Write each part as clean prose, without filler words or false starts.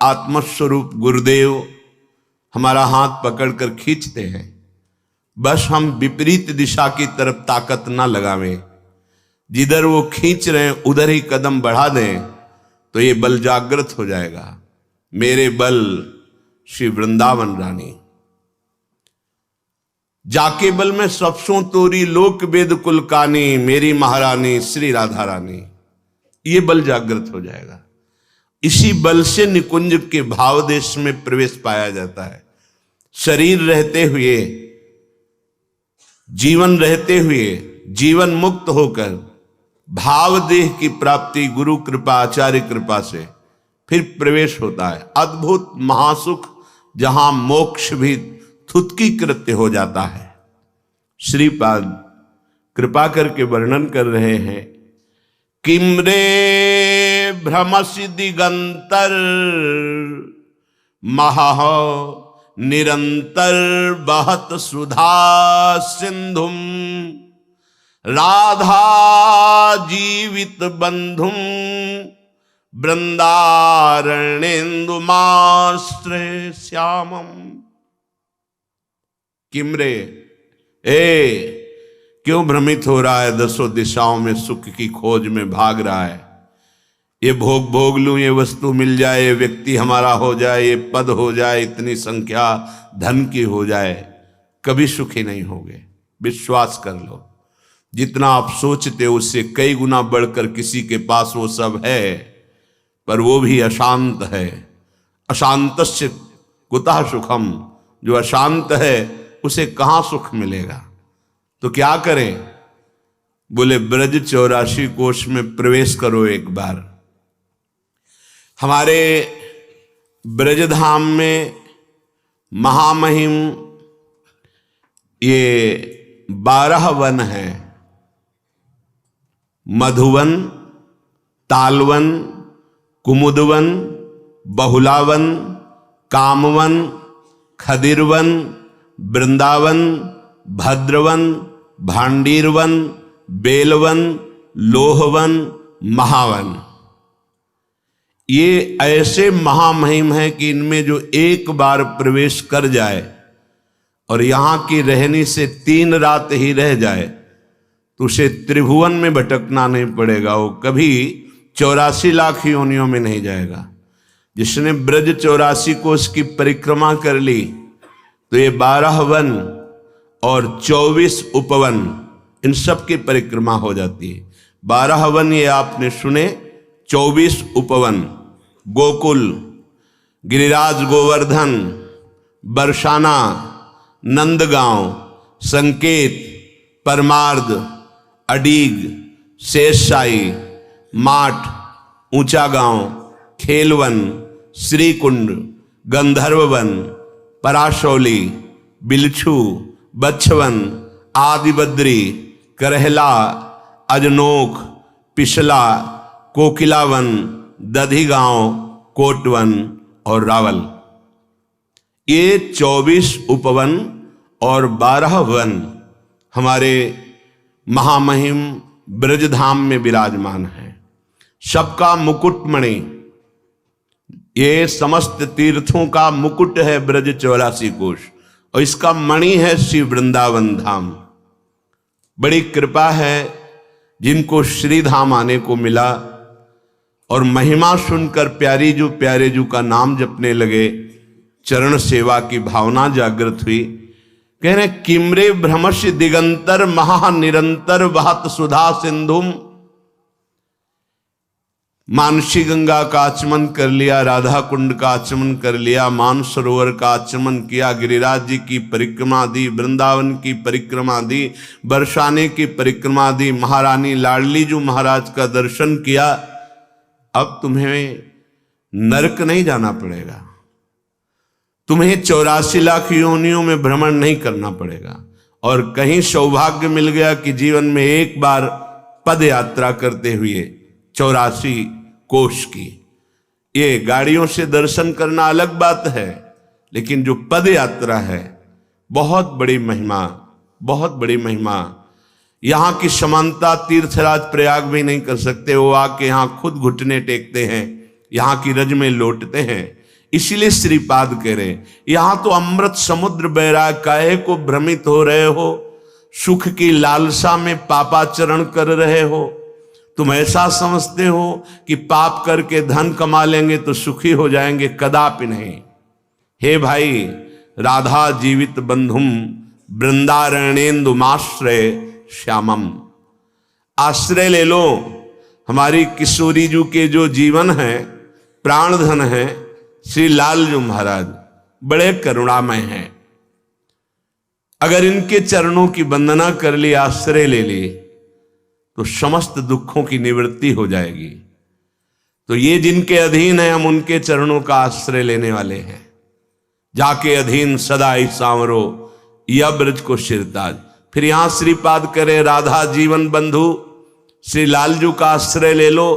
आत्मस्वरूप गुरुदेव हमारा हाथ पकड़कर खींचते हैं, बस हम विपरीत दिशा की तरफ ताकत ना लगावें। जिधर वो खींच रहे हैं उधर ही कदम बढ़ा दें तो ये बल जागृत हो जाएगा। मेरे बल श्री वृंदावन रानी, जाके बल में सबसों तोरी लोक वेद कुलकानी, मेरी महारानी श्री राधा रानी, ये बल जागृत हो जाएगा। इसी बल से निकुंज के भाव देश में प्रवेश पाया जाता है। शरीर रहते हुए, जीवन रहते हुए, जीवन मुक्त होकर भाव देह की प्राप्ति गुरु कृपा आचार्य कृपा से फिर प्रवेश होता है। अद्भुत महासुख जहां मोक्ष भी थुतकी कृत्य हो जाता है। श्रीपाद कृपा करके वर्णन कर रहे हैं, किमरे भ्रमसि दिगंतर महा निरंतर बहत सुधा सिंधुम, राधा जीवित बंधुम वृंदारण्येन्दुमाश्रय श्यामम। किमरे, क्यों भ्रमित हो रहा है? दसों दिशाओं में सुख की खोज में भाग रहा है। ये भोग लूं, ये वस्तु मिल जाए, ये व्यक्ति हमारा हो जाए, ये पद हो जाए, इतनी संख्या धन की हो जाए, कभी सुखी नहीं होगे। विश्वास कर लो, जितना आप सोचते हो उससे कई गुना बढ़कर किसी के पास वो सब है, पर वो भी अशांत है। अशांतस्य कुतः सुखम, जो अशांत है उसे कहाँ सुख मिलेगा? तो क्या करें? बोले ब्रज 84 कोश में प्रवेश करो एक बार। हमारे ब्रजधाम में महामहिम ये 12 वन हैं। मधुवन, तालवन, कुमुदवन, बहुलावन, कामवन, खदिरवन, वृंदावन, भद्रवन, भांडीरवन, बेलवन, लोहवन, महावन। ये ऐसे महामहिम है कि इनमें जो एक बार प्रवेश कर जाए और यहां की रहनी से 3 रात ही रह जाए तो उसे त्रिभुवन में भटकना नहीं पड़ेगा। वो कभी 84 लाख योनियों में नहीं जाएगा। जिसने ब्रज 84 कोष की परिक्रमा कर ली तो ये 12 वन और 24 उपवन, इन सब की परिक्रमा हो जाती है। 12 वन ये आपने सुने, 24 उपवन, गोकुल, गिरिराज गोवर्धन, बरसाना, नंदगांव, संकेत, परमार्द, अडीग, शेषशाही, माठ, ऊंचा गांव, खेलवन, श्रीकुंड, गंधर्ववन, पराशौली, बिलछू, बच्छवन, आदिबद्री, करहला, अजनोख, पिछला, कोकिलावन, दधिगांव, कोटवन और रावल। ये 24 उपवन और 12 वन हमारे महामहिम ब्रजधाम में विराजमान है। सबका मुकुटमणि, ये समस्त तीर्थों का मुकुट है ब्रज 84 कोश, और इसका मणि है श्री वृंदावन धाम। बड़ी कृपा है जिनको श्रीधाम आने को मिला और महिमा सुनकर प्यारे जू का नाम जपने लगे, चरण सेवा की भावना जागृत हुई। कह रहे किमरे भ्रमश दिगंतर महा निरंतर बहत सुधा सिंधुम। मानसी गंगा का आचमन कर लिया, राधा कुंड का आचमन कर लिया, मानसरोवर का आचमन किया, गिरिराज जी की परिक्रमा दी, वृंदावन की परिक्रमा दी, बरसाने की परिक्रमा दी, महारानी लाडली जू महाराज का दर्शन किया। अब तुम्हें नरक नहीं जाना पड़ेगा, तुम्हें 84 लाख योनियों में भ्रमण नहीं करना पड़ेगा। और कहीं सौभाग्य मिल गया कि जीवन में एक बार पद यात्रा करते हुए 84 कोश की, ये गाड़ियों से दर्शन करना अलग बात है, लेकिन जो पद यात्रा है बहुत बड़ी महिमा, बहुत बड़ी महिमा। यहाँ की समानता तीर्थराज प्रयाग भी नहीं कर सकते। वो आके यहाँ खुद घुटने टेकते हैं, यहाँ की रज में लौटते हैं। इसीलिए श्रीपाद कह रहे यहां तो अमृत समुद्र बह रहा है, काहे को भ्रमित हो रहे हो, सुख की लालसा में पापाचरण कर रहे हो। तुम ऐसा समझते हो कि पाप करके धन कमा लेंगे तो सुखी हो जाएंगे, कदापि नहीं। हे भाई, राधा जीवित बंधुम वृंदारण्येन्दुमाश्रय श्यामम, आश्रय ले लो हमारी किशोरी जी के जो जीवन है, प्राण धन है, श्री लालजू महाराज बड़े करुणामय हैं। अगर इनके चरणों की वंदना कर ली, आश्रय ले ली, तो समस्त दुखों की निवृत्ति हो जाएगी। तो ये जिनके अधीन है, हम उनके चरणों का आश्रय लेने वाले हैं। जाके अधीन सदा ही सांवरो, यह ब्रज को शिरताज। फिर यहां श्रीपाद करे राधा जीवन बंधु श्री लालजू का आश्रय ले लो,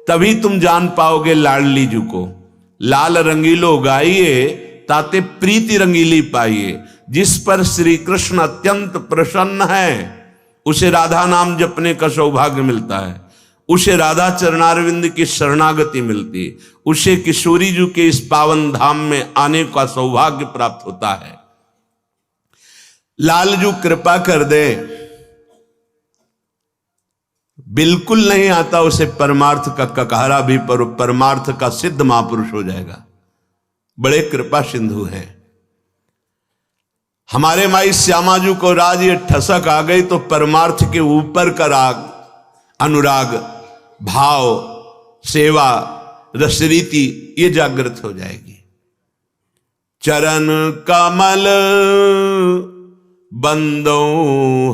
तभी तुम जान पाओगे लाडली जू को। लाल रंगीलो गाइए ताते प्रीति रंगीली पाइए। जिस पर श्री कृष्ण अत्यंत प्रसन्न है, उसे राधा नाम जपने का सौभाग्य मिलता है, उसे राधा चरणारविंद की शरणागति मिलती, उसे किशोरी जी के इस पावन धाम में आने का सौभाग्य प्राप्त होता है। लालजू कृपा कर दे, बिल्कुल नहीं आता उसे परमार्थ का ककहरा भी, पर परमार्थ का सिद्ध महापुरुष हो जाएगा। बड़े कृपा सिंधु हैं हमारे माई श्यामाजू को। राज ये ठसक आ गई तो परमार्थ के ऊपर का राग, अनुराग, भाव, सेवा, रसरीति ये जागृत हो जाएगी। चरण कमल बंदो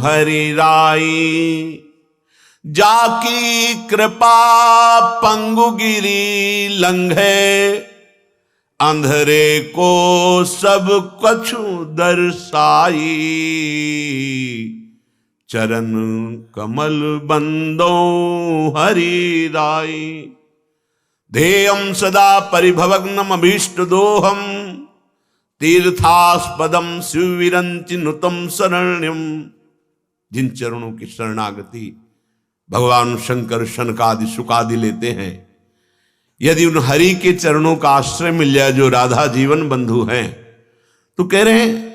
हरि राई, जाकी कृपा पंगु गिरी लंघे, अंधरे को सब कछु दर्शाई। चरण कमल बंदो हरि राई, ध्येयम सदा परिभवग्नम अभीष्ट दोहम, तीर्थास्पदम शिवविरंचि नुतम शरण्यम। जिन चरणों की शरणागति भगवान शंकर शनकादि सुकादि लेते हैं, यदि उन हरि के चरणों का आश्रय मिल जाए जो राधा जीवन बंधु हैं, तो कह रहे हैं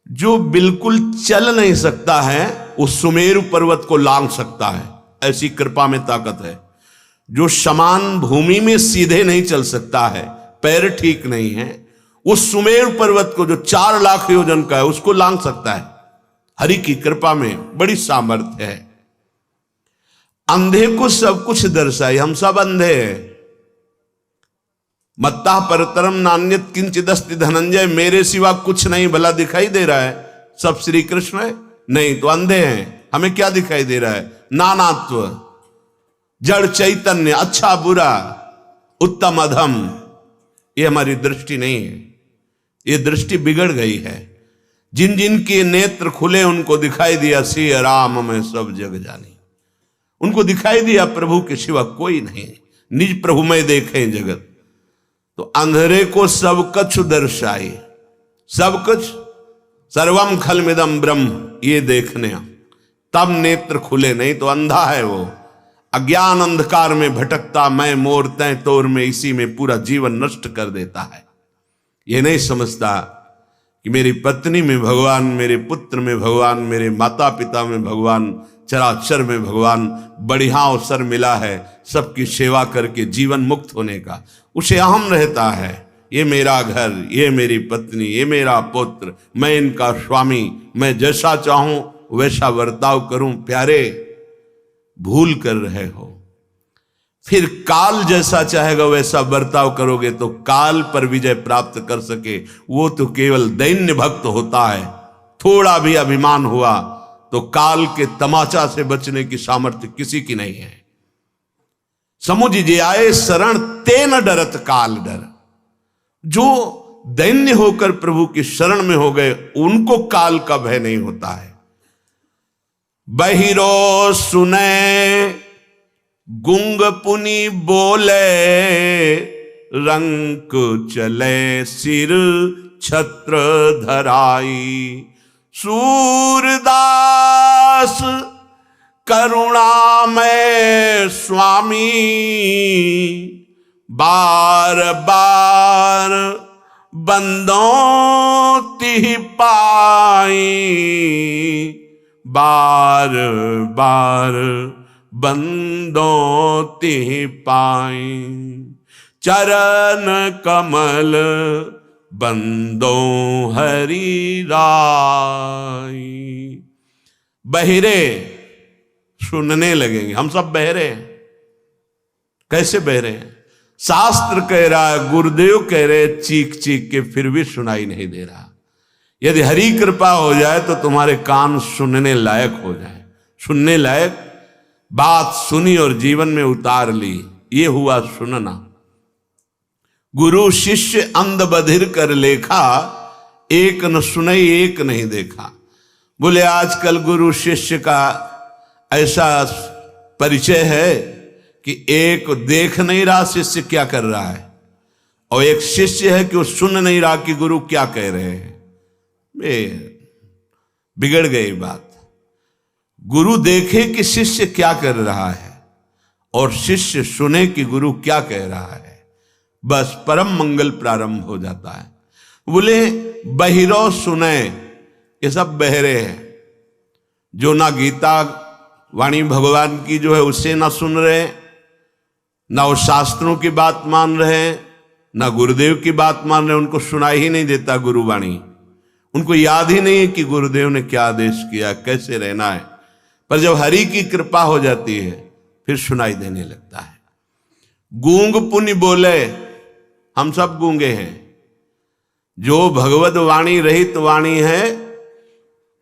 जो बिल्कुल चल नहीं सकता है वो सुमेरु पर्वत को लांघ सकता है, ऐसी कृपा में ताकत है। जो समान भूमि में सीधे नहीं चल सकता है, पैर ठीक नहीं है, वो सुमेरु पर्वत को जो 4 लाख योजन का है उसको लांघ सकता है। हरि की कृपा में बड़ी सामर्थ्य है। अंधे को सब कुछ दर्शाए, हम सब अंधे हैं। मत्ता परतरम नान्यत किंचिदस्ति धनंजय, मेरे सिवा कुछ नहीं भला दिखाई दे रहा है, सब श्री कृष्ण है? नहीं, तो अंधे हैं। हमें क्या दिखाई दे रहा है? नानात्व, जड़ चैतन्य, अच्छा बुरा, उत्तम अधम, ये हमारी दृष्टि नहीं है। ये दृष्टि बिगड़ गई है। जिन जिन के नेत्र खुले उनको दिखाई दिया सिय राम में सब जग जानी, उनको दिखाई दिया प्रभु के सिवा कोई नहीं, निज प्रभु में देखें जगत। तो अंधेरे को सब कुछ दर्शाई, सब कुछ, सर्वम खलमिदम ब्रह्म, ये देखने तब नेत्र खुले, नहीं तो अंधा है वो। अज्ञान अंधकार में भटकता मैं मोर तय तोर में, इसी में पूरा जीवन नष्ट कर देता है। ये नहीं समझता कि मेरी पत्नी में भगवान, मेरे पुत्र में भगवान, मेरे माता पिता में भगवान, चराचर में भगवान, बढ़िया अवसर मिला है सबकी सेवा करके जीवन मुक्त होने का। उसे अहम रहता है, ये मेरा घर, ये मेरी पत्नी, ये मेरा पुत्र, मैं इनका स्वामी, मैं जैसा चाहूं वैसा बर्ताव करूं। प्यारे, भूल कर रहे हो। फिर काल जैसा चाहेगा वैसा बर्ताव करोगे तो काल पर विजय प्राप्त कर सके, वो तो केवल दैन्य भक्त होता है। थोड़ा भी अभिमान हुआ तो काल के तमाचा से बचने की सामर्थ्य किसी की नहीं है। समुझ आए शरण ते न डरत काल डर। जो दैन्य होकर प्रभु की शरण में हो गए उनको काल का भय नहीं होता है। बहिरो सुने गुंग पुनि बोले, रंक चले सिर छत्र धराई। सूरदास करुणामय स्वामी, बार बार बंदों तिहि पाई, बार बार बंदों तिहि पाई, चरण कमल बंदों हरि राई। बहिरे सुनने लगेंगे, हम सब बहरे हैं। कैसे बहरे हैं? शास्त्र कह रहा है, गुरुदेव कह रहे, चीख चीख के फिर भी सुनाई नहीं दे रहा। यदि हरि कृपा हो जाए तो तुम्हारे कान सुनने लायक हो जाए, सुनने लायक बात सुनी और जीवन में उतार ली, ये हुआ सुनना। गुरु शिष्य अंध बधिर कर लेखा, एक न सुनई एक नहीं देखा। बोले आजकल गुरु शिष्य का ऐसा परिचय है कि एक देख नहीं रहा शिष्य क्या कर रहा है, और एक शिष्य है कि वो सुन नहीं रहा कि गुरु क्या कह रहे हैं। बिगड़ गई बात। गुरु देखे कि शिष्य क्या कर रहा है और शिष्य सुने कि गुरु क्या कह रहा है, बस परम मंगल प्रारंभ हो जाता है। बोले बहिरो सुने, ये सब बहरे हैं, जो ना गीता वाणी भगवान की जो है उससे ना सुन रहे, ना वो शास्त्रों की बात मान रहे, ना गुरुदेव की बात मान रहे, उनको सुनाई ही नहीं देता गुरुवाणी, उनको याद ही नहीं है कि गुरुदेव ने क्या आदेश किया, कैसे रहना है। पर जब हरि की कृपा हो जाती है फिर सुनाई देने लगता है। गूंग पुनि बोले, हम सब गूंगे हैं। जो भगवत वाणी रहित वाणी है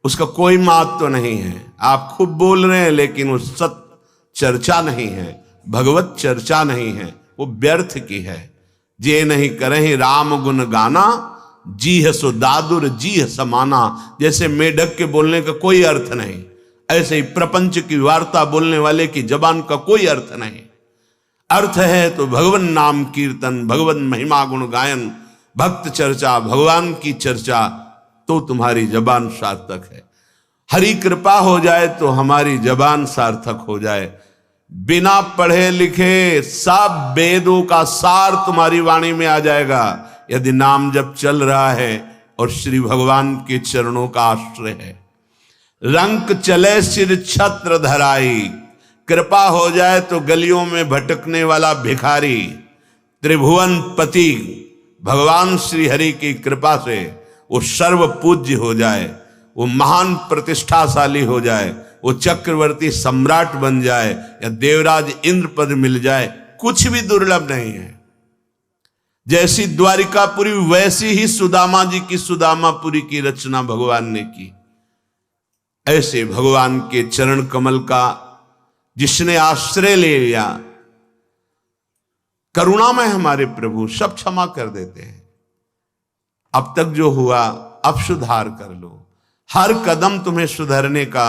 उसका कोई महत्व नहीं है। आप खूब बोल रहे हैं लेकिन वो सत चर्चा नहीं है, भगवत चर्चा नहीं है, वो व्यर्थ की है। जे नहीं करें राम गुण गाना, जी है सो दादुर जी है समाना। जैसे मेढक के बोलने का कोई अर्थ नहीं, ऐसे ही प्रपंच की वार्ता बोलने वाले की जबान का कोई अर्थ नहीं। अर्थ है तो भगवान नाम कीर्तन, भगवान महिमा गुण गायन, भक्त चर्चा, भगवान की चर्चा, तो तुम्हारी जबान सार्थक है। हरि कृपा हो जाए तो हमारी जबान सार्थक हो जाए। बिना पढ़े लिखे सब वेदों का सार तुम्हारी वाणी में आ जाएगा, यदि नाम जब चल रहा है और श्री भगवान के चरणों का आश्रय है। रंक चले सिर छत्र धराई, कृपा हो जाए तो गलियों में भटकने वाला भिखारी त्रिभुवन पति भगवान श्री हरि की कृपा से वो सर्व पूज्य हो जाए, वो महान प्रतिष्ठाशाली हो जाए, वो चक्रवर्ती सम्राट बन जाए या देवराज इंद्र पद मिल जाए, कुछ भी दुर्लभ नहीं है। जैसी द्वारिकापुरी वैसी ही सुदामा जी की सुदामापुरी की रचना भगवान ने की। ऐसे भगवान के चरण कमल का जिसने आश्रय ले लिया, करुणामय हमारे प्रभु सब क्षमा कर देते हैं। अब तक जो हुआ अब सुधार कर लो, हर कदम तुम्हें सुधरने का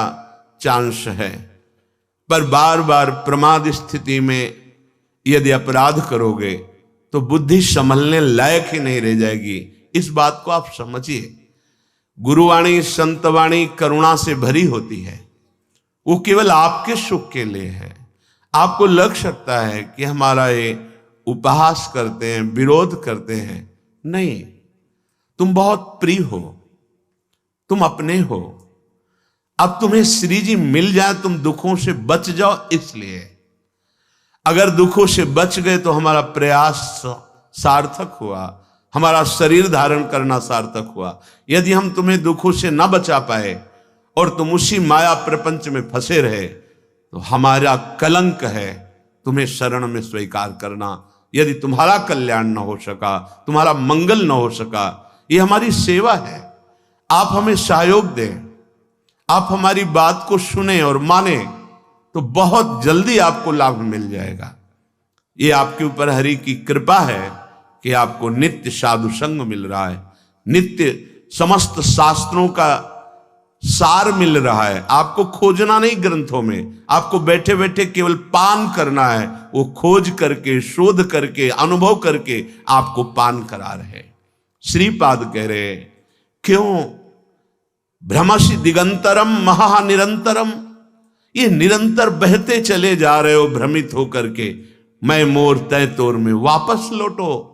चांस है। पर बार बार प्रमाद स्थिति में यदि अपराध करोगे तो बुद्धि संभलने लायक ही नहीं रह जाएगी। इस बात को आप समझिए। गुरुवाणी संतवाणी करुणा से भरी होती है, वो केवल आपके सुख के लिए है। आपको लग सकता है कि हमारा ये उपहास करते हैं, विरोध करते हैं, नहीं, तुम बहुत प्रिय हो, तुम अपने हो। अब तुम्हें श्री जी मिल जाए, तुम दुखों से बच जाओ, इसलिए। अगर दुखों से बच गए तो हमारा प्रयास सार्थक हुआ, हमारा शरीर धारण करना सार्थक हुआ। यदि हम तुम्हें दुखों से न बचा पाए और तुम उसी माया प्रपंच में फंसे रहे तो हमारा कलंक है तुम्हें शरण में स्वीकार करना। यदि तुम्हारा कल्याण न हो सका, तुम्हारा मंगल न हो सका, ये हमारी सेवा है। आप हमें सहयोग दें, आप हमारी बात को सुने और माने तो बहुत जल्दी आपको लाभ मिल जाएगा। ये आपके ऊपर हरि की कृपा है कि आपको नित्य साधु संग मिल रहा है, नित्य समस्त शास्त्रों का सार मिल रहा है। आपको खोजना नहीं ग्रंथों में, आपको बैठे बैठे केवल पान करना है। वो खोज करके, शोध करके, अनुभव करके आपको पान करा रहे। श्रीपाद कह रहे, क्यों भ्रमसि दिगंतरम महानिरंतरम, ये निरंतर बहते चले जा रहे हो भ्रमित होकर के। मैं मोर तय तोर में वापस लौटो।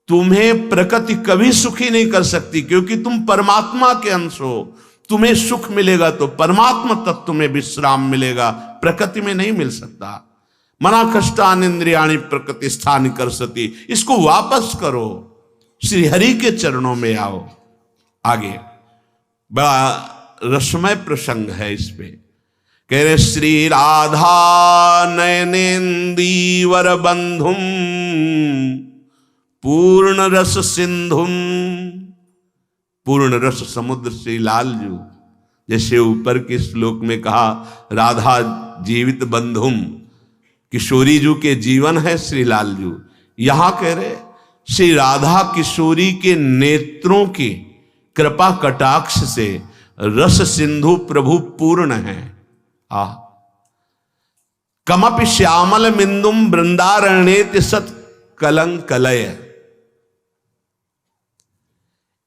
तुम्हें प्रकृति कभी सुखी नहीं कर सकती, क्योंकि तुम परमात्मा के अंश हो। तुम्हें सुख मिलेगा तो परमात्मा तत्व में विश्राम मिलेगा, प्रकृति में नहीं मिल सकता। मना कष्टान इंद्रियाणि प्रकृति स्थान कर सती, इसको वापस करो, श्री हरि के चरणों में आओ। आगे बड़ा रसमय प्रसंग है इस पे, कह रहे श्री राधा नयनेन्दीवर बंधुम पूर्ण रस सिंधुम। पूर्ण रस समुद्र श्री लालजू, जैसे ऊपर के श्लोक में कहा राधा जीवित बंधुम, किशोरी जू के जीवन है श्री लालजू। यहां कह रहे श्री राधा किशोरी के नेत्रों की कृपा कटाक्ष से रस सिंधु प्रभु पूर्ण है। कमपि श्यामल मिंदुम वृंदारण्येति सत कलंकलय।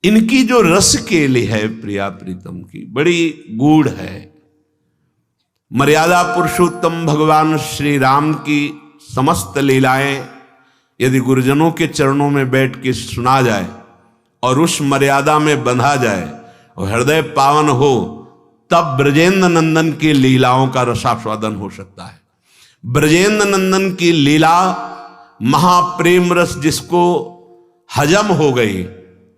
इनकी जो रस केली है प्रिया प्रीतम की बड़ी गूढ़ है। मर्यादा पुरुषोत्तम भगवान श्री राम की समस्त लीलाएं यदि गुरुजनों के चरणों में बैठ के सुना जाए और उस मर्यादा में बंधा जाए और हृदय पावन हो, तब ब्रजेंद्र नंदन की लीलाओं का रसास्वादन हो सकता है। ब्रजेंद्र नंदन की लीला महाप्रेम रस जिसको हजम हो गई,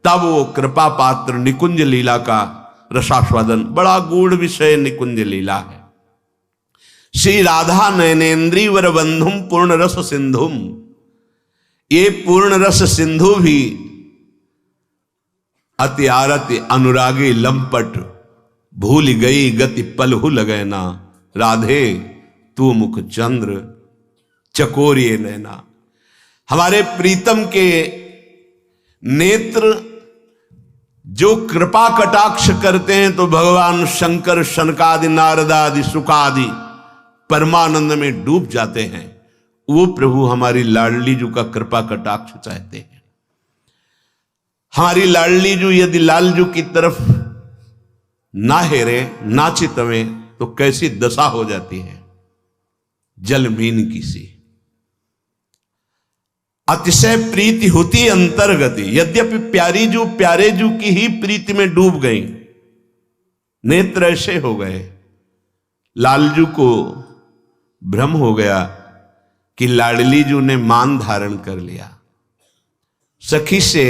तब वो कृपा पात्र निकुंज लीला का रसास्वादन, बड़ा गूढ़ विषय निकुंज लीला है। श्री राधा नयनेन्द्रीवर बंधुम पूर्ण रस सिंधुम। ये पूर्ण रस सिंधु भी अति आरति अनुरागी लंपट, भूल गई गति पलहु लगैना, राधे तू मुख चंद्र चकोरिए नैना। हमारे प्रीतम के नेत्र जो कृपा कटाक्ष करते हैं तो भगवान शंकर शनकादि नारदादि सुकादि परमानंद में डूब जाते हैं। वो प्रभु हमारी लाडली जू का कृपा कटाक्ष चाहते हैं। हमारी लाडली जू यदि लालजू की तरफ ना हेरे ना चितवे तो कैसी दशा हो जाती है, जल मीन की सी। अतिशय प्रीति होती अंतर्गति, यद्यपि प्यारी जू प्यारे जू की ही प्रीति में डूब गई, नेत्र ऐसे हो गए, लालजू को भ्रम हो गया कि लाडली जू ने मान धारण कर लिया। सखी से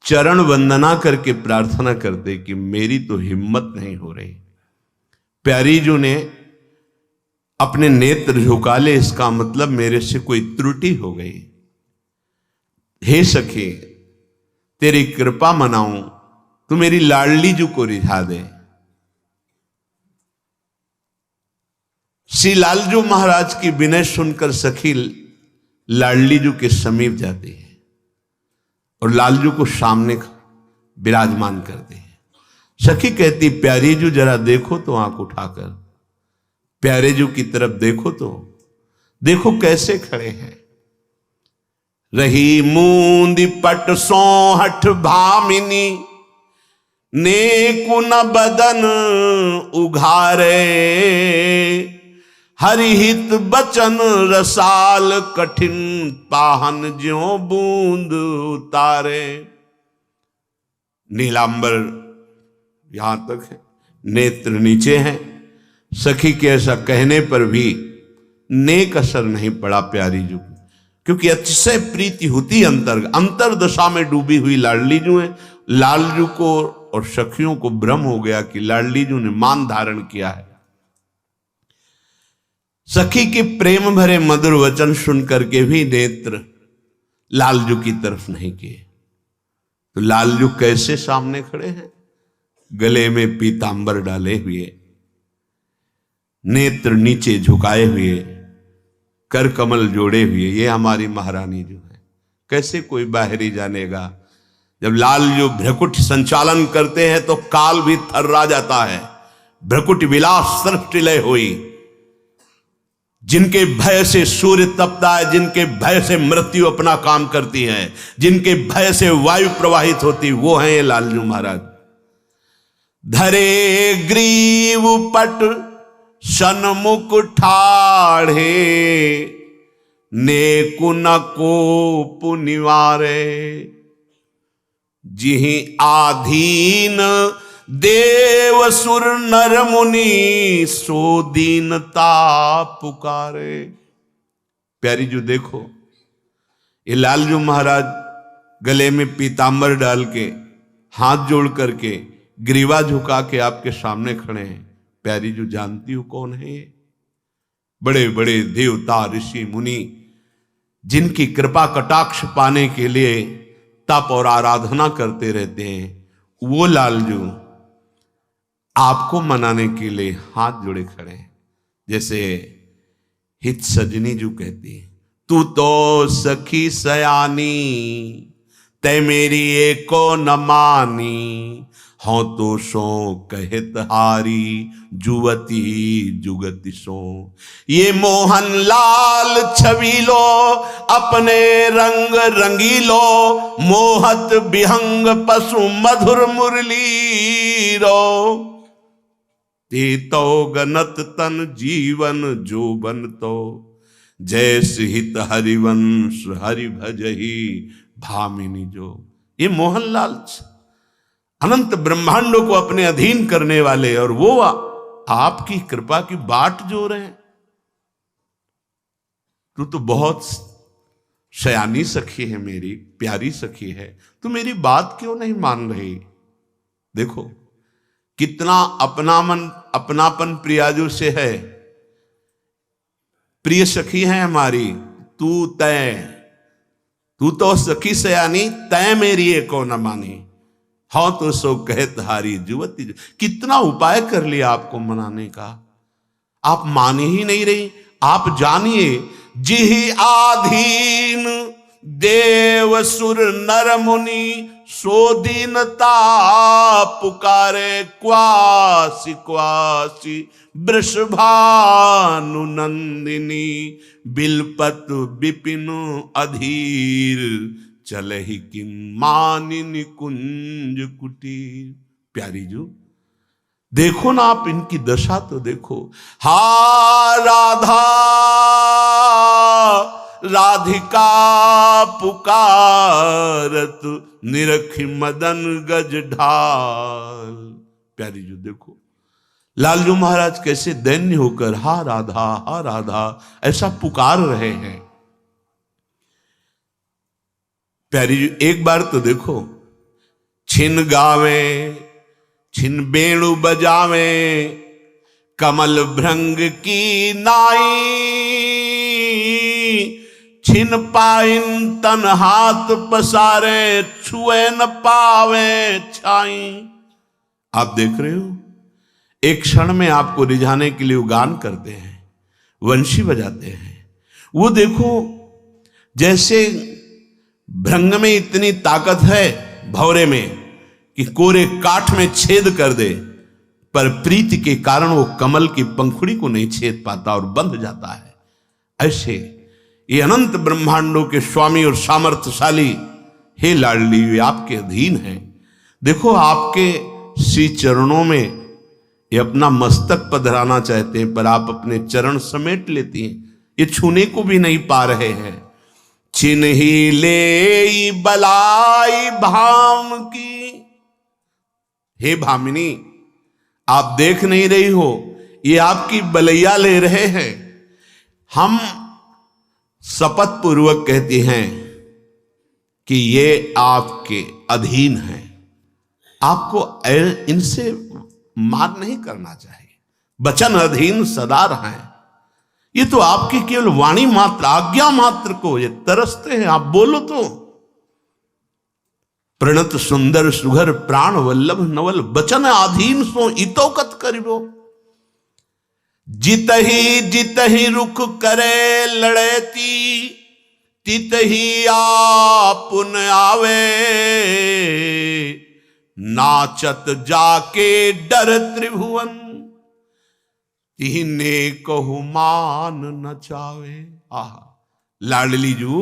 चरण वंदना करके प्रार्थना करते कि मेरी तो हिम्मत नहीं हो रही। प्यारी जू ने अपने नेत्र झुका ले, इसका मतलब मेरे से कोई त्रुटि हो गई। हे सखी, तेरी कृपा मनाऊं, तू मेरी लाडली जू को रिझा दे। श्री लालजू महाराज की विनय सुनकर सखी लाडली जू के समीप जाती है और लालजू को सामने विराजमान करती है। सखी कहती प्यारी जू जरा देखो तो, आंख उठाकर प्यारे जू की तरफ देखो तो, देखो कैसे खड़े हैं। रही मूंदी पट सोहठ भामिनी, नेकु न बदन उघारे, हरिहित बचन रसाल कठिन, पाहन ज्यों बूंद उतारे। नीलांबर यहां तक है, नेत्र नीचे हैं। सखी के ऐसा कहने पर भी नेक असर नहीं पड़ा प्यारी जू, क्योंकि अतिशय प्रीति होती अंतरदशा में डूबी हुई लाडली जू है। लालजू को और सखियों को भ्रम हो गया कि लाडली जू ने मान धारण किया है। सखी के प्रेम भरे मधुर वचन सुन करके भी नेत्र लालजू की तरफ नहीं किए। तो लालजू कैसे सामने खड़े हैं, गले में पीतांबर डाले हुए, नेत्र नीचे झुकाए हुए, कर कमल जोड़े हुए। ये हमारी महारानी जो है, कैसे कोई बाहरी जानेगा। जब लालजू भ्रकुट संचालन करते हैं तो काल भी थर्रा जाता है। भ्रकुट विलास सृष्टिलय हुई, जिनके भय से सूर्य तपता है, जिनके भय से मृत्यु अपना काम करती है, जिनके भय से वायु प्रवाहित होती, वो हैं लालजू महाराज। धरे ग्रीव पट सन्मुख ठाढ़े, नेकु न कोप निवारे, जिहि आधीन देव सुर नर मुनि, सो दीनता पुकारे। प्यारी जो देखो, ये लालजू महाराज गले में पीतांबर डाल के, हाथ जोड़ करके, ग्रीवा झुका के आपके सामने खड़े हैं। प्यारी जो जानती हो कौन है ये? बड़े बड़े देवता ऋषि मुनि जिनकी कृपा कटाक्ष पाने के लिए तप और आराधना करते रहते हैं, वो लालजू आपको मनाने के लिए हाथ जोड़े खड़े हैं। जैसे हित सजनी जो कहती है, तू तो सखी सयानी, तै मेरी एको न मानी, हाँ तो सो कहत हारी, जुवती जुगति सो। ये मोहन लाल छबीलो, अपने रंग रंगीलो, मोहत विहंग पशु मधुर मुरली रो। ते तो गनत तन जीवन जोबन तो, जैसे हित हरिवंश हरि भजही भामिनी जो। ये मोहनलाल अनंत ब्रह्मांडों को अपने अधीन करने वाले, और वो आपकी कृपा की बाट जो रहे हैं। तू तो बहुत शयानी सखी है, मेरी प्यारी सखी है, तू मेरी बात क्यों नहीं मान रही? देखो कितना अपनापन प्रियाजू से है। प्रिय सखी है हमारी, तू तो सखी सयानी, तय मेरी एको न मानी, हाँ तो सो कहत हारी जुवती। कितना उपाय कर लिया आपको मनाने का, आप मान ही नहीं रही। आप जानिए, जिहि आधीन देव सुर नर मुनि, सो दीनता पुकारे, क्वासी क्वासी वृषभानु नंदिनी, बिलपत विपिन अधीर, चलहि किन मानिनी कुंज कुटीर। प्यारी जो देखो ना आप, इनकी दशा तो देखो। हा राधा राधिका पुकारत, निरखी मदन गज ढाल। प्यारी जो देखो, लालजू महाराज कैसे दैन्य होकर हा राधा ऐसा पुकार रहे हैं। प्यारी जी एक बार तो देखो, छिन गावे छिन बेणु बजावे, कमल भृंग की नाई, छिन पाइन तन हाथ पसारे, छुए न पावे छाई। आप देख रहे हो, एक क्षण में आपको रिझाने के लिए गान करते हैं, वंशी बजाते हैं। वो देखो, जैसे भृंग में इतनी ताकत है भौरे में कि कोरे काठ में छेद कर दे, पर प्रीति के कारण वो कमल की पंखुड़ी को नहीं छेद पाता और बंध जाता है। ऐसे ये अनंत ब्रह्मांडों के स्वामी और सामर्थ्यशाली हे लाडली, वे आपके अधीन हैं। देखो, आपके श्री चरणों में ये अपना मस्तक पधराना चाहते हैं, पर आप अपने चरण समेट लेती हैं, ये छूने को भी नहीं पा रहे हैं। छिनहि ले बलाई भाम की, हे भामिनी, आप देख नहीं रही हो, ये आपकी बलैया ले रहे हैं। हम शपथ पूर्वक कहते हैं कि ये आपके अधीन हैं, आपको इनसे मार नहीं करना चाहिए। वचन अधीन सदा रहें। ये तो आपकी केवल वाणी मात्र, आज्ञा मात्र को ये तरसते हैं। आप बोलो तो। प्रणत सुंदर सुघर प्राण वल्लभ नवल, वचन अधीन सो इतोकत करिबो। जितहि रुख करे लड़ेती, तितहि आपुन आवे। नाचत जाके डर त्रिभुवन, तिहने कहु मान नचावे। आहा लाडली जू,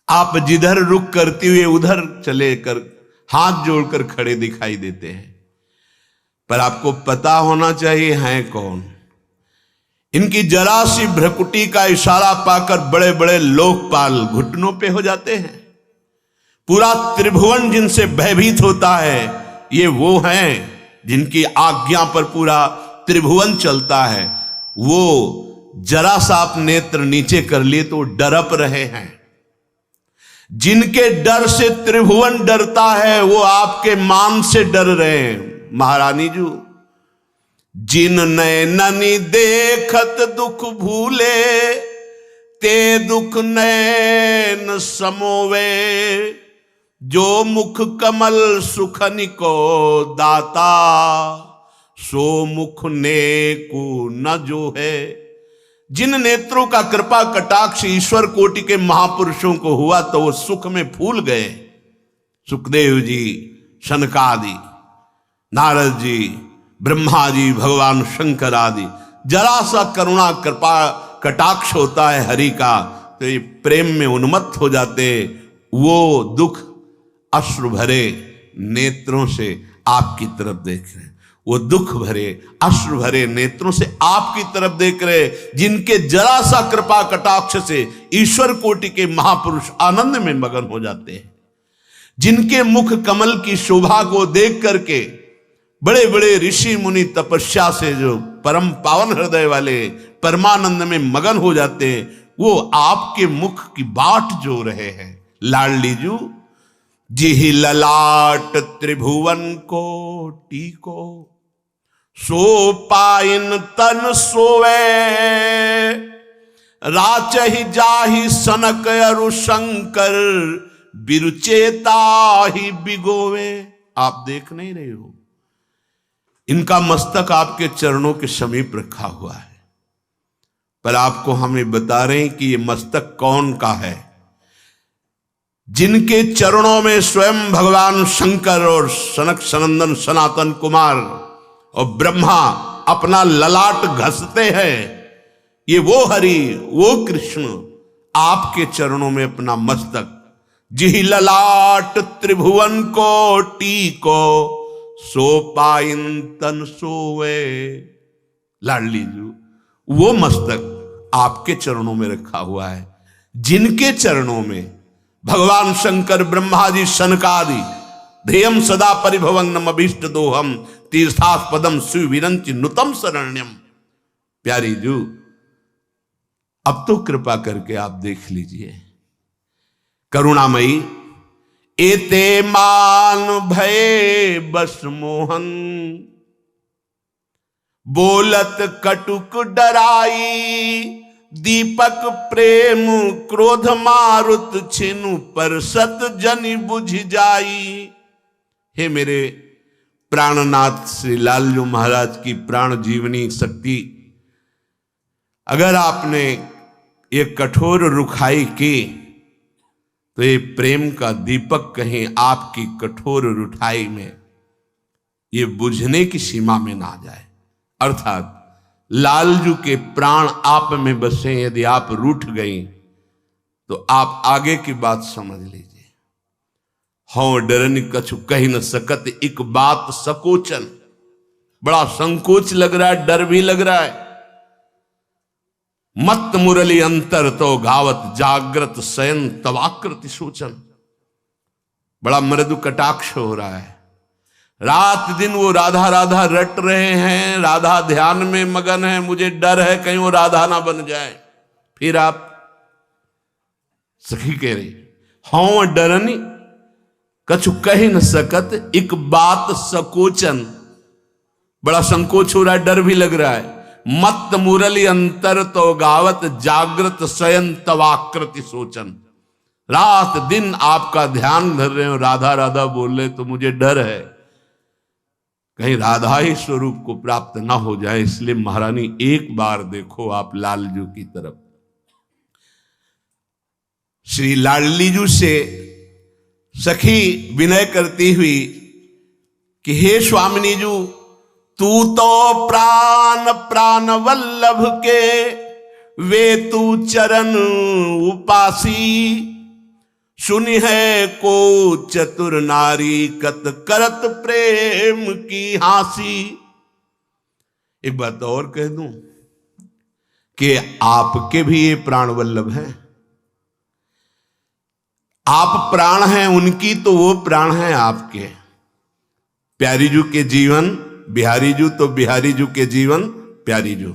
आप जिधर रुक करती हुए उधर चले कर हाथ जोड़कर खड़े दिखाई देते हैं, पर आपको पता होना चाहिए हैं कौन। इनकी जरा सी भ्रकुटी का इशारा पाकर बड़े बड़े लोकपाल घुटनों पे हो जाते हैं। पूरा त्रिभुवन जिनसे भयभीत होता है, ये वो हैं जिनकी आज्ञा पर पूरा त्रिभुवन चलता है। वो जरा सा आप नेत्र नीचे कर लिए तो डरप रहे हैं। जिनके डर से त्रिभुवन डरता है, वो आपके मान से डर रहे हैं। महारानी जी, जिन नैननी देखत दुख भूले, ते दुख नैन समोवे, जो मुख कमल सुखनि को दाता, सो मुख नेकु न जो है। जिन नेत्रों का कृपा कटाक्ष ईश्वर कोटि के महापुरुषों को हुआ तो वो सुख में फूल गए। सुखदेव जी, शनकादि, नारद जी, ब्रह्मा जी, भगवान शंकर आदि, जरा सा करुणा कृपा कटाक्ष होता है हरि का तो ये प्रेम में उन्मत्त हो जाते। वो दुख अश्रु भरे नेत्रों से आपकी तरफ देख रहे हैं, वो दुख भरे अश्रु भरे नेत्रों से आपकी तरफ देख रहे, जिनके जरा सा कृपा कटाक्ष से ईश्वर कोटि के महापुरुष आनंद में मगन हो जाते हैं। जिनके मुख कमल की शोभा को देख करके बड़े बड़े ऋषि मुनि तपस्या से जो परम पावन हृदय वाले परमानंद में मगन हो जाते हैं, वो आपके मुख की बाट जो रहे हैं। लाडली जू, जिहि ललाट त्रिभुवन को टीको, सो पाइन तन सोवे, राचहि जाहि सनक अरु शंकर, बिरुचेता ही बिगोवे। आप देख नहीं रहे हो, इनका मस्तक आपके चरणों के समीप रखा हुआ है, पर आपको हमें बता रहे हैं कि ये मस्तक कौन का है। जिनके चरणों में स्वयं भगवान शंकर और सनक सनंदन सनातन कुमार और ब्रह्मा अपना ललाट घसते हैं, ये वो हरि, वो कृष्ण आपके चरणों में अपना मस्तक, जिहि ललाट त्रिभुवन को टीको, सो पाइन तन सोवे। लाडली जी, वो मस्तक आपके चरणों में रखा हुआ है, जिनके चरणों में भगवान शंकर, ब्रह्मा जी, सनकादि, ध्येयम सदा परिभवंगम अभीष्ट दोहम, तीर्थास्पदम सुविरंचि नुतम शरण्यम। प्यारी जू, अब तो कृपा करके आप देख लीजिए, करुणामयी, एते मान भय बस मोहन, बोलत कटुक डराई, दीपक प्रेम क्रोध मारुत छिनु, पर सत जनि बुझ जाई। हे मेरे प्राणनाथ श्री लालजू महाराज की प्राण जीवनी शक्ति, अगर आपने ये कठोर रुखाई की तो ये प्रेम का दीपक कहीं आपकी कठोर रुठाई में ये बुझने की सीमा में ना जाए। अर्थात लालजू के प्राण आप में बसे, यदि आप रूठ गई तो आप आगे की बात समझ लीजिए। हौ डरन कछु कही न सकत, एक बात सकोचन। बड़ा संकोच लग रहा है, डर भी लग रहा है। मत मुरली अंतर तो गावत, जागृत शयन तवाकृति सोचन। बड़ा मृदु कटाक्ष हो रहा है। रात दिन वो राधा राधा रट रहे हैं, राधा ध्यान में मगन है। मुझे डर है कहीं वो राधा ना बन जाए। फिर आप सखी कह रही, हौ डरनी कछु कही न सकत, एक बात सकोचन। बड़ा संकोच हो रहा है, डर भी लग रहा है। मत मुरली अंतर तो गावत, जागृत शयन तवाकृति सोचन। रात दिन आपका ध्यान धर रहे हो, राधा राधा बोल रहे, तो मुझे डर है कहीं राधा ही स्वरूप को प्राप्त ना हो जाए। इसलिए महारानी एक बार देखो आप लालजू की तरफ। श्री लाडलीजू से सखी विनय करती हुई कि हे स्वामिनी जू, तू तो प्राण प्राण वल्लभ के, वे तू चरण उपासी। सुनि है को चतुर नारी, कत करत प्रेम की हासी। एक बात और कह दूं, कि आपके भी ये प्राण वल्लभ हैं। आप प्राण हैं उनकी, तो वो प्राण हैं आपके। प्यारी जू के जीवन बिहारी जू, तो बिहारी जू के जीवन प्यारी जू।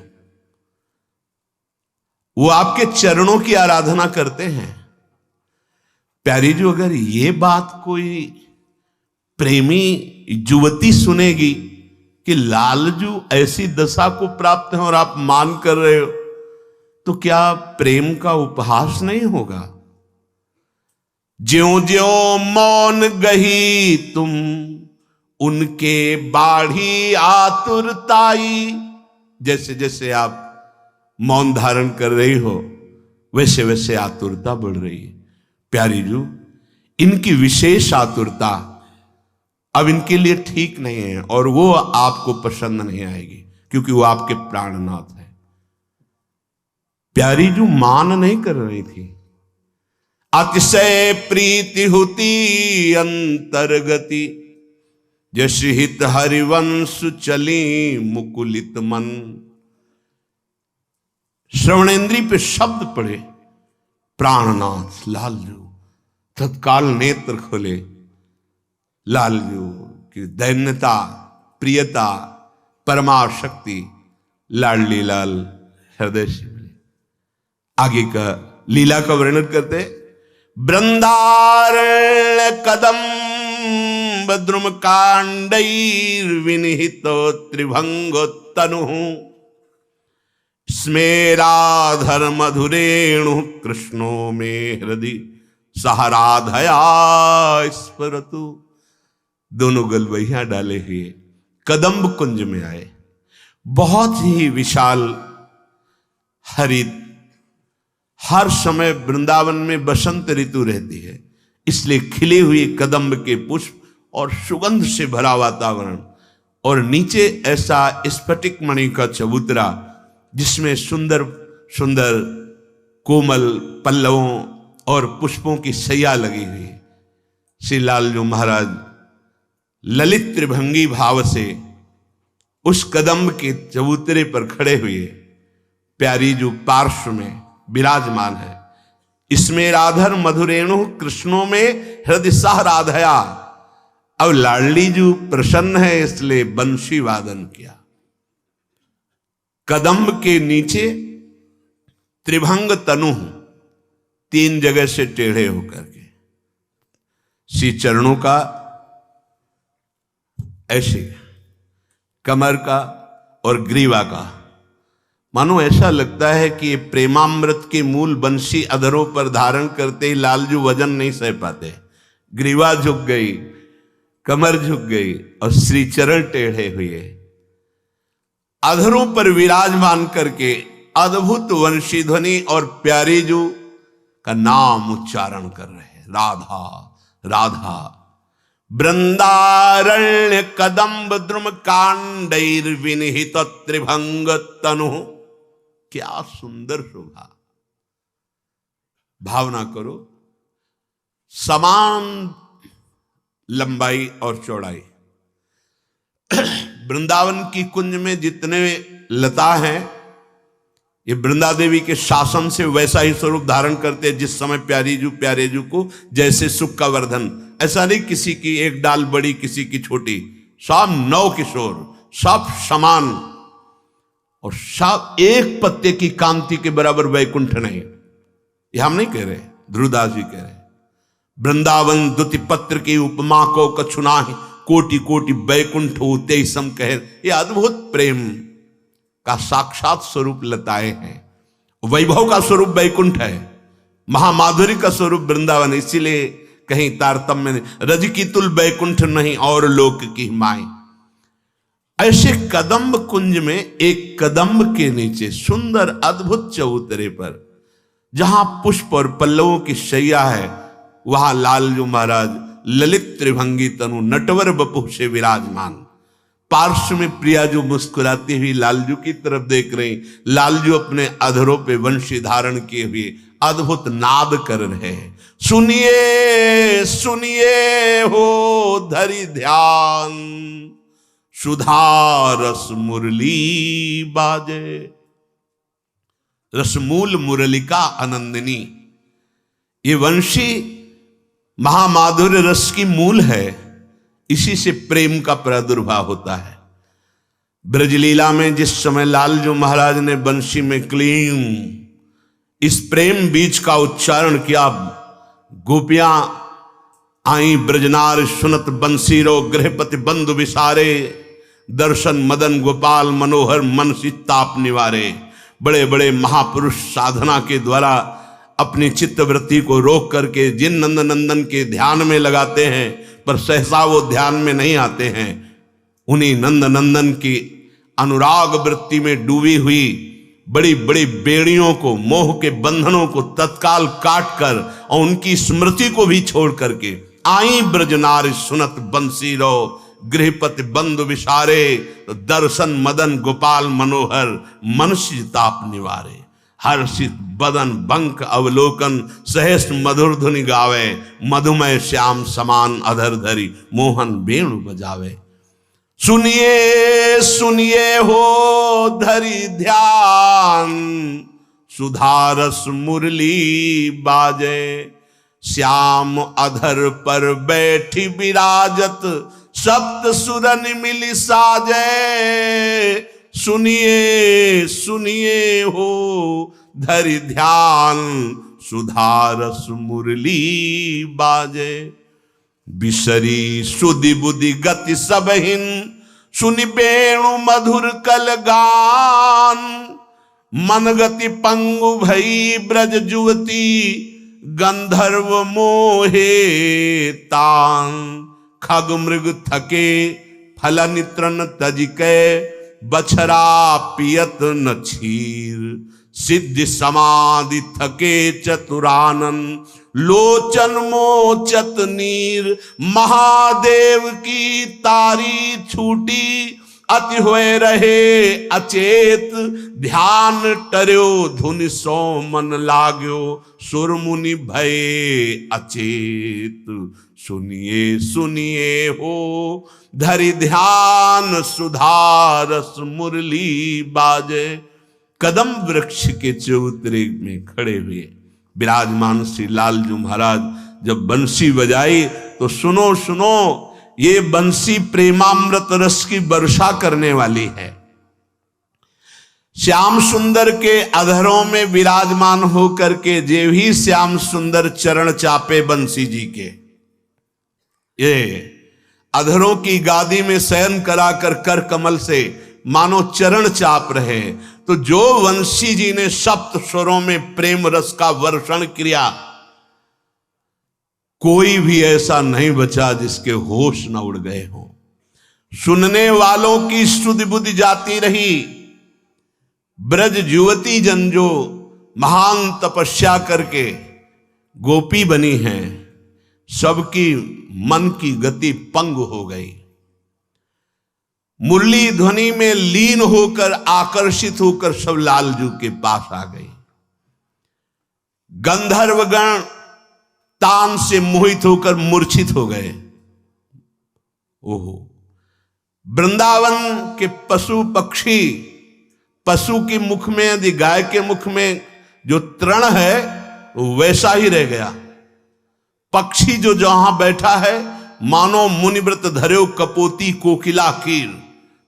वो आपके चरणों की आराधना करते हैं। प्यारी जू, अगर ये बात कोई प्रेमी युवती सुनेगी कि लालजू ऐसी दशा को प्राप्त है और आप मान कर रहे हो, तो क्या प्रेम का उपहास नहीं होगा? ज्यों ज्यों मौन गही तुम उनके बाढ़ी आतुरताई। जैसे जैसे आप मौन धारण कर रही हो, वैसे वैसे आतुरता बढ़ रही है। प्यारी जू, इनकी विशेष आतुरता अब इनके लिए ठीक नहीं है और वो आपको पसंद नहीं आएगी, क्योंकि वो आपके प्राणनाथ है। प्यारी जू मान नहीं कर रही थी। अतिशय प्रीति होती अंतर्गति, जस हित हरिवंश चली मुकुलित मन। श्रवणेन्द्री पे शब्द पड़े प्राणनाथ लालजू, तत्काल नेत्र खोले। लालजू की दैन्यता, प्रियता, परमाशक्ति लाडली लाल हृदय से मिले। आगे का लीला का वर्णन करते। वृंदारण्य कदम द्रुम कांडैर विनिहितो त्रिभंगोत्तनु, स्मेराधर मधुरेणु कृष्णो में हृदय सहराधया स्फुरतु। दोनों गलवैया डाले हुए कदम्ब कुंज में आए। बहुत ही विशाल हरित, हर समय वृंदावन में बसंत ऋतु रहती है, इसलिए खिले हुए कदम्ब के पुष्प और सुगंध से भरा वातावरण, और नीचे ऐसा स्फटिक मणि का चबूतरा जिसमें सुंदर सुंदर कोमल पल्लवों और पुष्पों की सैया लगी हुई। श्री लालजू महाराज ललित त्रिभंगी भाव से उस कदम्ब के चबूतरे पर खड़े हुए। प्यारी जू पार्श्व में विराजमान है। इसमें राधर मधुरेणु कृष्णों में हृदय सह राधया। अब लाडली जू प्रसन्न है, इसलिए बंशी वादन किया। कदम्ब के नीचे त्रिभंग तनु, तीन जगह से टेढ़े होकर के, श्री चरणों का ऐसे, कमर का और ग्रीवा का। मानो ऐसा लगता है कि प्रेमामृत के मूल बंशी अधरों पर धारण करते ही लालजू वजन नहीं सह पाते। ग्रीवा झुक गई, कमर झुक गई और श्री चरण टेढ़े हुए। अधरों पर विराजमान करके अद्भुत वंशी ध्वनि और प्यारी जू का नाम उच्चारण कर रहे हैं, राधा राधा। वृंदारण्य कदम्ब द्रुम कांडैर विनिहित त्रिभंग तनु। क्या सुंदर शोभा! भावना करो, समान लंबाई और चौड़ाई। वृंदावन की कुंज में जितने लता हैं, ये वृंदा देवी के शासन से वैसा ही स्वरूप धारण करते हैं जिस समय प्यारी जू प्यारे जू को जैसे सुख का वर्धन। ऐसा नहीं किसी की एक डाल बड़ी किसी की छोटी, सब नौ किशोर, सब समान, और सब एक पत्ते की कांति के बराबर वैकुंठ नहीं। ये हम नहीं कह रहे, ध्रुवदास जी कह रहे। वृंदावन द्युति पत्र की उपमा को कछुना कोटि कोटि वैकुंठ होते सम कहे। ये अद्भुत प्रेम का साक्षात स्वरूप लताएं हैं। वैभव का स्वरूप वैकुंठ है, महामाधुरी का स्वरूप वृंदावन। इसीलिए कहीं तारतम्य में रज की तुल वैकुंठ नहीं और लोक की माए। ऐसे कदम्ब कुंज में एक कदम्ब के नीचे सुंदर अद्भुत चबूतरे पर जहां पुष्प और पल्लवों की शैया है, वहां लालजू महाराज ललित त्रिभंगी तनु नटवर बपु से विराजमान। पार्श्व में प्रिया जो मुस्कुराती हुई लालजू की तरफ देख रही। लालजू अपने अधरों पे वंशी धारण किए हुए अद्भुत नाद कर रहे हैं। सुनिए सुनिए हो धरि ध्यान, सुधा रस मुरली बाजे। रसमूल मुरलिका आनंदिनी। ये वंशी महामाधुर्य रस की मूल है, इसी से प्रेम का प्रादुर्भाव होता है। ब्रजलीला में जिस समय लालजू महाराज ने बंशी में क्लीं इस प्रेम बीज का उच्चारण किया, गोपियां आई ब्रजनार सुनत बंसीरो गृहपति बंधु विसारे, दर्शन मदन गोपाल मनोहर मन ताप निवारे। बड़े बड़े महापुरुष साधना के द्वारा अपनी चित्तवृत्ति को रोक करके जिन नंद नंदन के ध्यान में लगाते हैं, पर सहसा वो ध्यान में नहीं आते हैं, उन्हीं नंद नंदन की अनुराग वृत्ति में डूबी हुई बड़ी बड़ी बेड़ियों को, मोह के बंधनों को तत्काल काट कर और उनकी स्मृति को भी छोड़ करके आई ब्रजनार सुनत बंसीरो गृहपति बंधु विसारे, तो दर्शन मदन गोपाल मनोहर मनसी ताप निवारे। हर्षित बदन बंक अवलोकन सहस मधुर धुनि गावे, मधुमय श्याम समान अधर धरी मोहन वेणु बजावे। सुनिए सुनिए हो धरि ध्यान, सुधारस मुरली बाजे, श्याम अधर पर बैठी विराजत, सप्त सुरन मिली साजे। सुनिए सुनिए हो धरि ध्यान, सुधारस मुरली बाजे। बिसरी सुधि बुद्धि गति सबहिन, सुनि वेणु मधुर कल गान। मन गति पंगु भई ब्रज जुवती, गंधर्व मोहे तान। खग मृग थके फल नित्रन तजिके, बछरा पियत न क्षीर। सिद्धि समाधि थके चतुरानन, लोचन मोचत नीर। महादेव की तारी छूटी, अति हुए रहे अचेत। ध्यान टर्यो धुनि सो मन लाग्यो, सुर मुनि भये अचेत। सुनिए सुनिए हो धरि ध्यान, सुधारस मुरली बाजे। कदम वृक्ष के चबूतरे में खड़े हुए विराजमान श्री लालजू महाराज जब बंसी बजाई तो सुनो सुनो, ये बंसी प्रेमामृत रस की वर्षा करने वाली है। श्याम सुंदर के अधरों में विराजमान होकर के जे भी श्याम सुंदर चरण चापे बंसी जी के, ये अधरों की गादी में शयन कराकर कर कमल से मानो चरण चाप रहे, तो जो वंशी जी ने सप्त स्वरों में प्रेम रस का वर्षण किया, कोई भी ऐसा नहीं बचा जिसके होश न उड़ गए हों। सुनने वालों की स्तुति बुद्धि जाती रही। ब्रज युवती जन जो महान तपस्या करके गोपी बनी हैं, सबकी मन की गति पंग हो गई। मुरली ध्वनि में लीन होकर आकर्षित होकर सब लालजू के पास आ गई। गंधर्वगण तान से मोहित होकर मूर्छित हो गए। ओहो, वृंदावन के पशु पक्षी, पशु के मुख में यदि गाय के मुख में जो तृण है वैसा ही रह गया। पक्षी जो जहां बैठा है मानो मुनिव्रत धर्यो कपोती कोकिला कीर,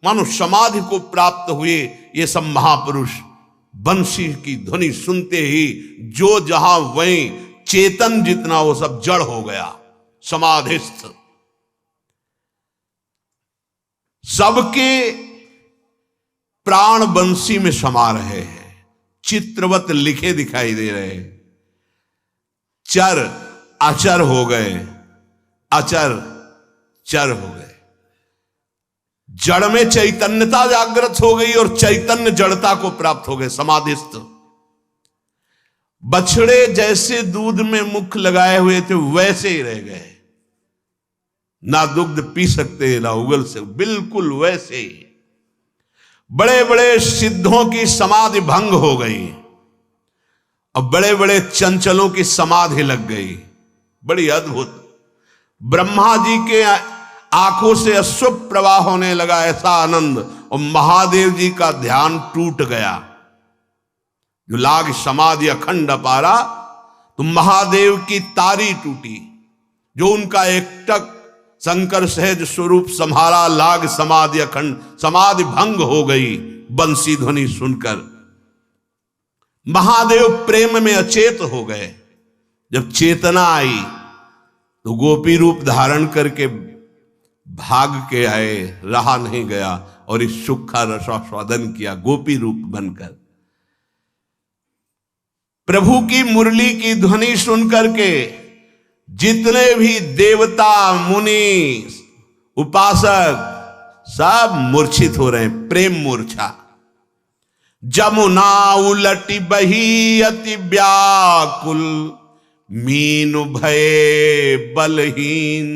मानो समाधि को प्राप्त हुए ये सब महापुरुष बंसी की ध्वनि सुनते ही जो जहां वहीं चेतन जितना वो सब जड़ हो गया, समाधिस्थ। सबके प्राण बंसी में समा रहे हैं, चित्रवत लिखे दिखाई दे रहे हैं। चर अचर हो गए, अचर चर हो गए। जड़ में चैतन्यता जागृत हो गई और चैतन्य जड़ता को प्राप्त हो गए, समाधिस्थ। बछड़े जैसे दूध में मुख लगाए हुए थे वैसे ही रह गए, ना दुग्ध पी सकते ना उगल से, बिल्कुल वैसे ही। बड़े बड़े सिद्धों की समाधि भंग हो गई और बड़े बड़े चंचलों की समाधि लग गई, बड़ी अद्भुत। ब्रह्मा जी के आंखों से अश्रु प्रवाह होने लगा, ऐसा आनंद, और महादेव जी का ध्यान टूट गया। जो लाग समाधि अखंड अपारा, तो महादेव की तारी टूटी। जो उनका एकटक शंकर सहज स्वरूप संहारा, लाग समाधि अखंड, समाधि भंग हो गई बंसी ध्वनि सुनकर। महादेव प्रेम में अचेत हो गए। जब चेतना आई तो गोपी रूप धारण करके भाग के आए, रहा नहीं गया और इस सुख का रसास्वादन किया गोपी रूप बनकर। प्रभु की मुरली की ध्वनि सुनकर के जितने भी देवता मुनि उपासक सब मूर्छित हो रहे हैं, प्रेम मूर्छा। जमुना उलटी बही अति व्याकुल, मीनु भये बलहीन,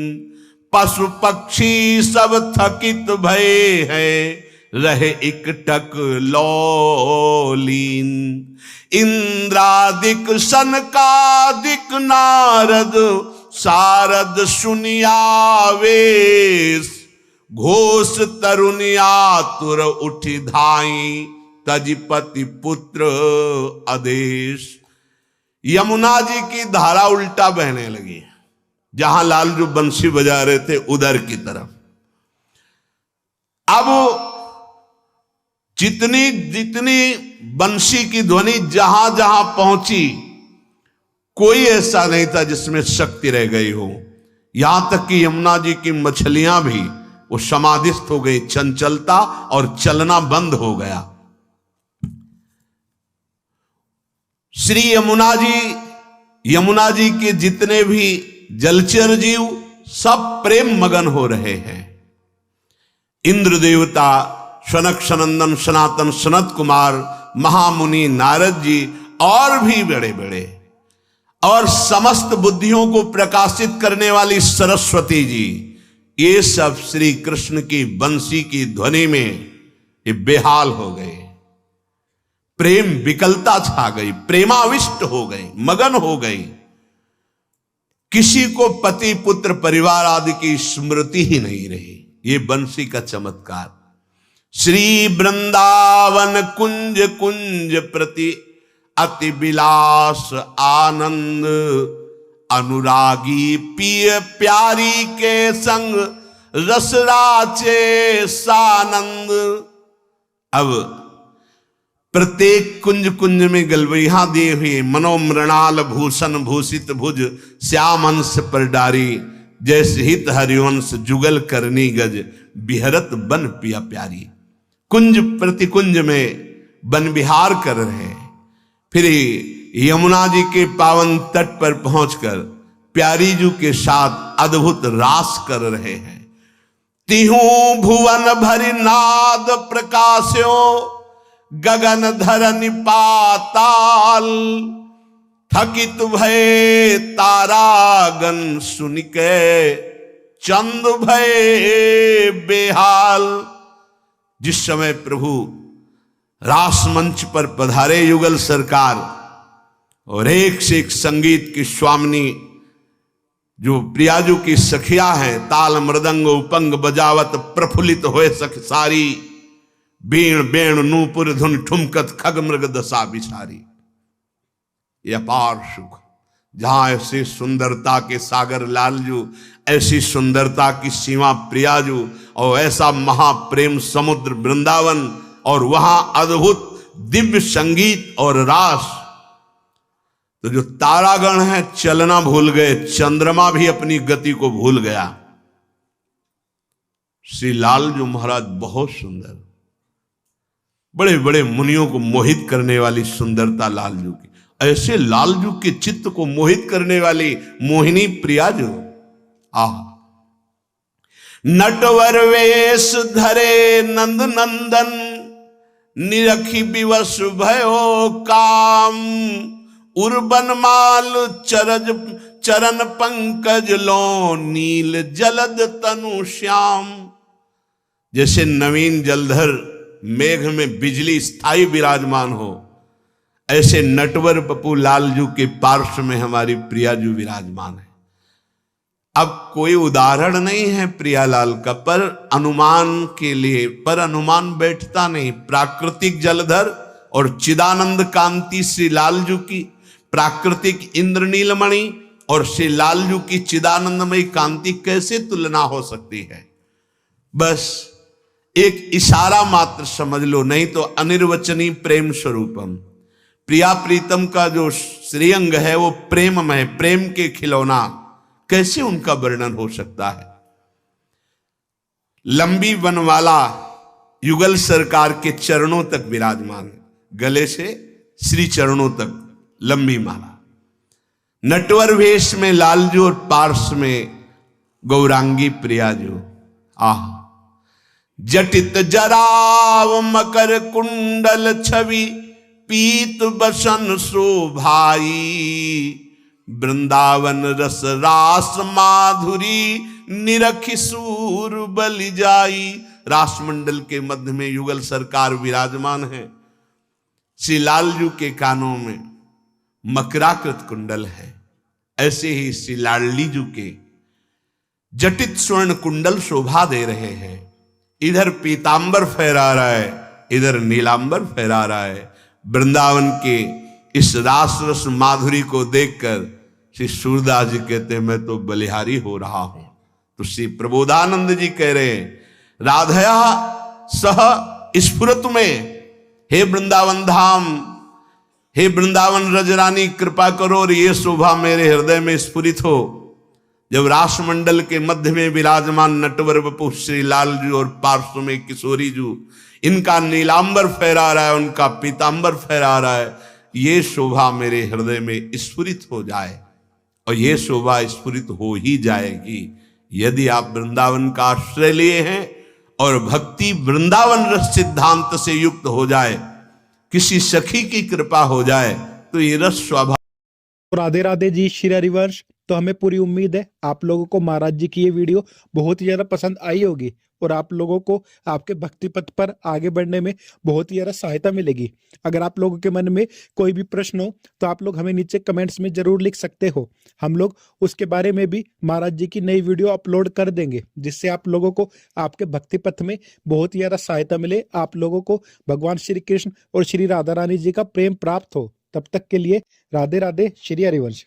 पशु पक्षी सब थकित भये हैं, रहे इकटक लौलीन। इंद्रादिक सनकादिक नारद, सारद सुनियावेश, घोष तरुणियातुर उठी धाई, तजिपति पुत्र आदेश। यमुना जी की धारा उल्टा बहने लगी, जहां लालजू बंसी बजा रहे थे उधर की तरफ। अब जितनी जितनी बंसी की ध्वनि जहां जहां पहुंची, कोई ऐसा नहीं था जिसमें शक्ति रह गई हो। यहां तक कि यमुना जी की मछलियां भी वो समाधिस्थ हो गई, चंचलता और चलना बंद हो गया। श्री यमुना जी के जितने भी जलचर जीव सब प्रेम मगन हो रहे हैं। इंद्र देवता, सनक सनंदन सनातन सनत कुमार, महामुनि नारद जी और भी बड़े बड़े, और समस्त बुद्धियों को प्रकाशित करने वाली सरस्वती जी, ये सब श्री कृष्ण की बंसी की ध्वनि में ये बेहाल हो गए। प्रेम विकलता छा गई, प्रेमाविष्ट हो गई, मगन हो गई। किसी को पति पुत्र परिवार आदि की स्मृति ही नहीं रही। ये बंसी का चमत्कार। श्री वृंदावन कुंज कुंज प्रति अति विलास आनंद, अनुरागी पिय प्यारी के संग रसराचे सानंद। अब प्रत्येक कुंज कुंज में गलवैया दिए हुए, मनोमृणाल भूषण भूषित भुज, श्याम अंश पर डारी, जैसे हित हरिवंश जुगल करनी गज, बिहरत बन पिया प्यारी। कुंज प्रति कुंज में वन विहार कर रहे हैं। फिर यमुना जी के पावन तट पर पहुंचकर प्यारी जी के साथ अद्भुत रास कर रहे हैं। तिहूं भुवन भरि नाद प्रकाश्यो, गगन धरनि पाताल, थकित भय तारागन सुनिके, चंद भय बेहाल। जिस समय प्रभु रास मंच पर पधारे युगल सरकार, और एक से एक संगीत की स्वामिनी जो प्रियाजू की सखिया हैं, ताल मृदंग उपंग बजावत प्रफुल्लित होए सख सारी, बीण बेण नूपुर धुन ठुमकत खग मृग दशा विचारी। यह अपार सुख, जहां ऐसी सुंदरता के सागर लालजू, ऐसी सुंदरता की सीमा प्रियाजू, और ऐसा महाप्रेम समुद्र वृंदावन, और वहां अद्भुत दिव्य संगीत और रास। तो जो तारागण है चलना भूल गए, चंद्रमा भी अपनी गति को भूल गया। श्री लालजू महाराज बहुत सुंदर, बड़े बड़े मुनियों को मोहित करने वाली सुंदरता लालजू की। ऐसे लालजू के चित्त को मोहित करने वाली मोहिनी प्रियाजू। आह, नटवर वेश धरे नंद नंदन, निरखी विवश भयो काम, उर्बन माल चरज चरण पंकज लो, नील जलद तनु श्याम। जैसे नवीन जलधर मेघ में बिजली स्थायी विराजमान हो, ऐसे नटवर पप्पू लालजू के पार्श्व में हमारी प्रियाजू विराजमान है। अब कोई उदाहरण नहीं है प्रियालाल का, पर अनुमान के लिए, पर अनुमान बैठता नहीं। प्राकृतिक जलधर और चिदानंद कांति श्री लालजू की प्राकृतिक इंद्रनीलमणि और श्री लालजू की चिदानंदमयी कांति कैसे तुलना हो सकती है? बस एक इशारा मात्र समझ लो, नहीं तो अनिर्वचनीय प्रेम स्वरूपम। प्रिया प्रीतम का जो श्रीअंग है वो प्रेममय, प्रेम के खिलौना, कैसे उनका वर्णन हो सकता है? लंबी वनवाला युगल सरकार के चरणों तक विराजमान है, गले से श्री चरणों तक लंबी माला। नटवर वेश में लालजू और पार्श में गौरांगी प्रियाजू। आह, जटित जराव मकर कुंडल छवि पीत बसन शोभाई, वृंदावन रस रास माधुरी निरखि सूर बलि जाई। रासमंडल के मध्य में युगल सरकार विराजमान है। श्री लालजू के कानों में मकराकृत कुंडल है, ऐसे ही श्री लाडलीजू के जटित स्वर्ण कुंडल शोभा दे रहे हैं। इधर पीतांबर फहरा रहा है, इधर नीलांबर फहरा रहा है। वृंदावन के इस रास रस माधुरी को देखकर श्री सूरदास जी कहते हैं मैं तो बलिहारी हो रहा हूं। तो श्री प्रबोधानंद जी कह रहे हैं राधया सह स्फुरत में, हे वृंदावन धाम, हे वृंदावन रजरानी कृपा करो और ये शोभा मेरे हृदय में स्फुरित हो। जब रासमंडल के मध्य में विराजमान नटवर वपु श्री लालजू और पार्श्व में किशोरी जू, इनका नीलांबर फहरा रहा है, उनका पीतांबर फहरा रहा है, ये शोभा मेरे हृदय में स्फुरित हो जाए। और ये शोभा स्फुरित हो ही जाएगी यदि आप वृंदावन का आश्रय लिए हैं और भक्ति वृंदावन रस सिद्धांत से युक्त हो जाए, किसी सखी की कृपा हो जाए तो ये रस स्वाभाविक। राधे राधे जी, श्री हरिवंश। तो हमें पूरी उम्मीद है आप लोगों को महाराज जी की ये वीडियो बहुत ही ज्यादा पसंद आई होगी और आप लोगों को आपके भक्ति पथ पर आगे बढ़ने में बहुत ही ज्यादा सहायता मिलेगी। अगर आप लोगों के मन में कोई भी प्रश्न हो तो आप लोग हमें नीचे कमेंट्स में जरूर लिख सकते हो। हम लोग उसके बारे में भी महाराज जी की नई वीडियो अपलोड कर देंगे, जिससे आप लोगों को आपके भक्ति पथ में बहुत ही ज्यादा सहायता मिले, आप लोगों को भगवान श्री कृष्ण और श्री राधा रानी जी का प्रेम प्राप्त हो। तब तक के लिए राधे राधे, श्री हरिवंश।